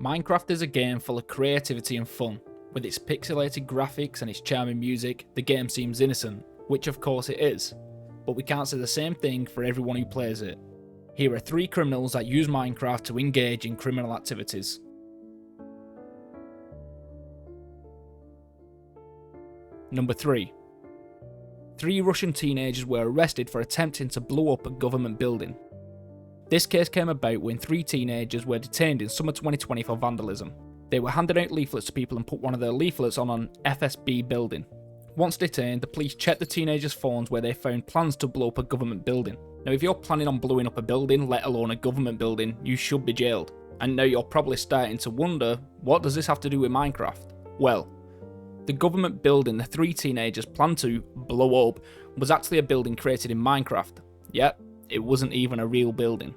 Minecraft is a game full of creativity and fun. With its pixelated graphics and its charming music, the game seems innocent, which of course it is. But we can't say the same thing for everyone who plays it. Here are 3 criminals that use Minecraft to engage in criminal activities. Number 3. 3 Russian teenagers were arrested for attempting to blow up a government building. This case came about when 3 teenagers were detained in summer 2020 for vandalism. They were handing out leaflets to people and put one of their leaflets on an FSB building. Once detained, the police checked the teenagers' phones where they found plans to blow up a government building. Now if you're planning on blowing up a building, let alone a government building, you should be jailed. And now you're probably starting to wonder, what does this have to do with Minecraft? Well, the government building the 3 teenagers planned to blow up was actually a building created in Minecraft. Yep, it wasn't even a real building.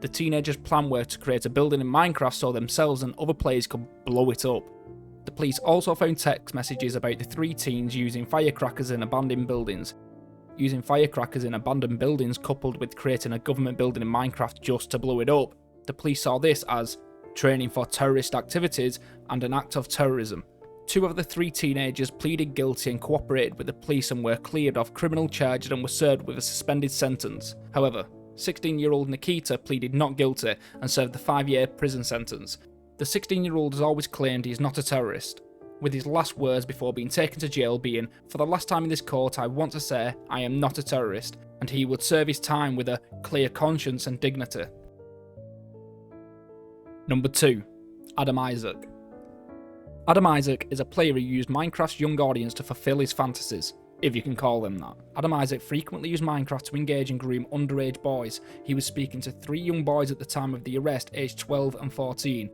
The teenagers' plan were to create a building in Minecraft so themselves and other players could blow it up. The police also found text messages about the 3 teens using firecrackers in abandoned buildings. Using firecrackers in abandoned buildings coupled with creating a government building in Minecraft just to blow it up, the police saw this as training for terrorist activities and an act of terrorism. 2 of the 3 teenagers pleaded guilty and cooperated with the police and were cleared of criminal charges and were served with a suspended sentence. However, 16-year-old Nikita pleaded not guilty and served a 5-year prison sentence. The 16-year-old has always claimed he is not a terrorist, with his last words before being taken to jail being, "For the last time in this court I want to say I am not a terrorist," and he would serve his time with a clear conscience and dignity. Number 2. Adam Isaac. Adam Isaac is a player who used Minecraft's young audience to fulfill his fantasies, if you can call them that. Adam Isaac frequently used Minecraft to engage and groom underage boys. He was speaking to 3 young boys at the time of the arrest, aged 12 and 14.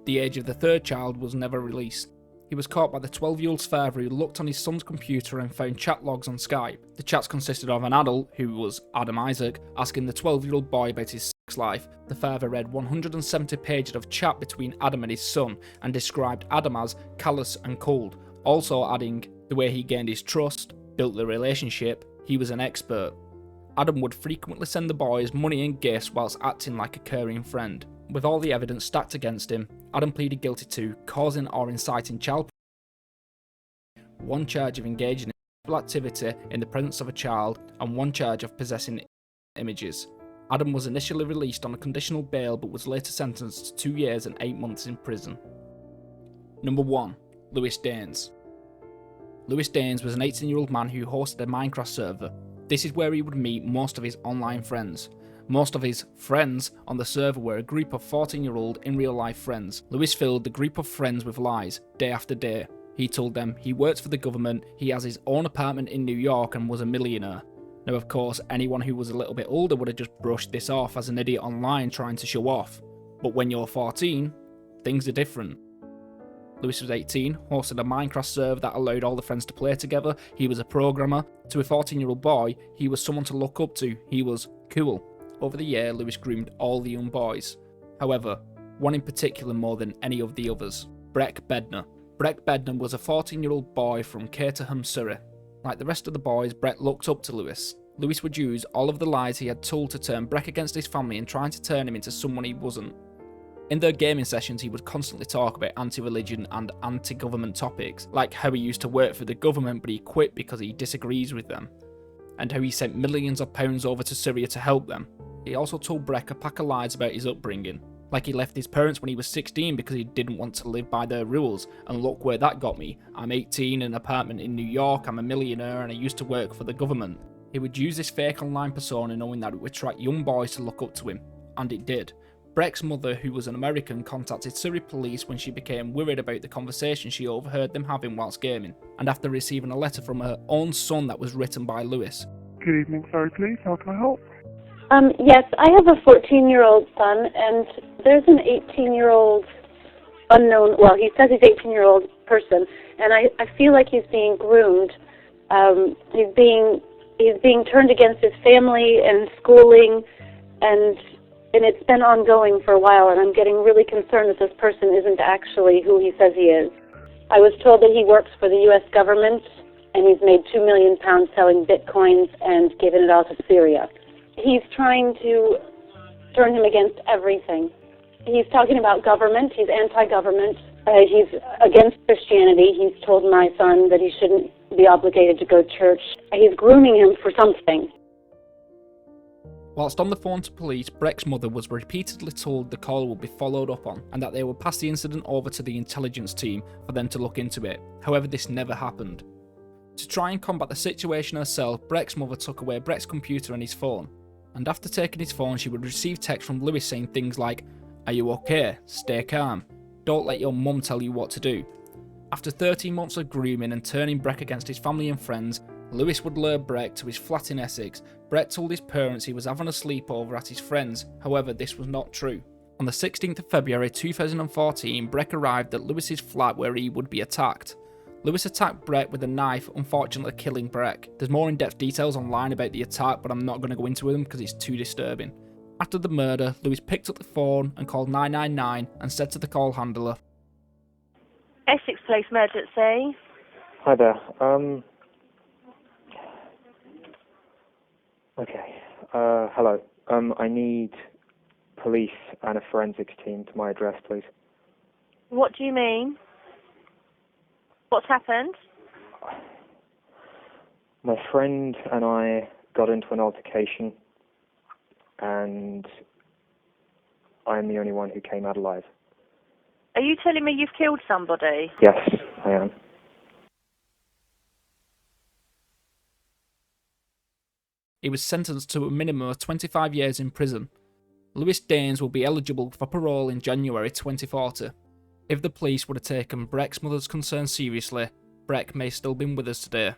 The age of the 3rd child was never released. He was caught by the 12-year-old's father who looked on his son's computer and found chat logs on Skype. The chats consisted of an adult, who was Adam Isaac, asking the 12-year-old boy about his sex life. The father read 170 pages of chat between Adam and his son and described Adam as callous and cold, also adding the way he gained his trust, built the relationship, he was an expert. Adam would frequently send the boys money and gifts whilst acting like a caring friend. With all the evidence stacked against him, Adam pleaded guilty to causing or inciting child pornography, 1 charge of engaging in sexual activity in the presence of a child, and 1 charge of possessing images. Adam was initially released on a conditional bail but was later sentenced to 2 years and 8 months in prison. Number 1. Lewis Danes. Lewis Danes was an 18-year-old man who hosted a Minecraft server. This is where he would meet most of his online friends. Most of his friends on the server were a group of 14-year-old in real life friends. Lewis filled the group of friends with lies, day after day. He told them he works for the government, he has his own apartment in New York and was a millionaire. Now of course, anyone who was a little bit older would have just brushed this off as an idiot online trying to show off. But when you're 14, things are different. Lewis was 18, hosted a Minecraft server that allowed all the friends to play together. He was a programmer. To a 14-year-old boy, he was someone to look up to. He was cool. Over the year, Lewis groomed all the young boys. However, one in particular more than any of the others, Breck Bednar. Breck Bednar was a 14-year-old boy from Caterham, Surrey. Like the rest of the boys, Breck looked up to Lewis. Lewis would use all of the lies he had told to turn Breck against his family and trying to turn him into someone he wasn't. In their gaming sessions, he would constantly talk about anti-religion and anti-government topics, like how he used to work for the government but he quit because he disagrees with them, and how he sent millions of pounds over to Syria to help them. He also told Breck a pack of lies about his upbringing, like he left his parents when he was 16 because he didn't want to live by their rules, and look where that got me. I'm 18 in an apartment in New York, I'm a millionaire and I used to work for the government. He would use this fake online persona knowing that it would attract young boys to look up to him, and it did. Breck's mother, who was an American, contacted Surrey police when she became worried about the conversation she overheard them having whilst gaming, and after receiving a letter from her own son that was written by Lewis. Good evening, sorry please, how can I help? Yes, I have a 14-year-old son, and there's an 18-year-old unknown, well, he says he's 18-year-old person, and I feel like he's being groomed. He's being turned against his family and schooling, and it's been ongoing for a while, and I'm getting really concerned that this person isn't actually who he says he is. I was told that he works for the U.S. government, and he's made £2 million selling bitcoins and given it all to Syria. He's trying to turn him against everything. He's talking about government. He's anti-government. He's against Christianity. He's told my son that he shouldn't be obligated to go to church. He's grooming him for something. Whilst on the phone to police, Breck's mother was repeatedly told the call would be followed up on and that they would pass the incident over to the intelligence team for them to look into it. However, this never happened. To try and combat the situation herself, Breck's mother took away Breck's computer and his phone. And after taking his phone, she would receive texts from Lewis saying things like, "Are you okay? Stay calm. Don't let your mum tell you what to do." After 13 months of grooming and turning Breck against his family and friends, Lewis would lure Breck to his flat in Essex. Breck told his parents he was having a sleepover at his friend's, however this was not true. On the 16th of February 2014, Breck arrived at Lewis's flat where he would be attacked. Lewis attacked Breck with a knife, unfortunately killing Breck. There's more in-depth details online about the attack, but I'm not going to go into them because it's too disturbing. After the murder, Lewis picked up the phone and called 999 and said to the call handler, "Essex Police Emergency." Hi there. Okay. Hello. I need police and a forensics team to my address, please. What do you mean? What's happened? My friend and I got into an altercation, and I'm the only one who came out alive. Are you telling me you've killed somebody? Yes, I am. he was sentenced to a minimum of 25 years in prison. Lewis Daines will be eligible for parole in January 2040. If the police would have taken Breck's mother's concerns seriously, Breck may still be with us today.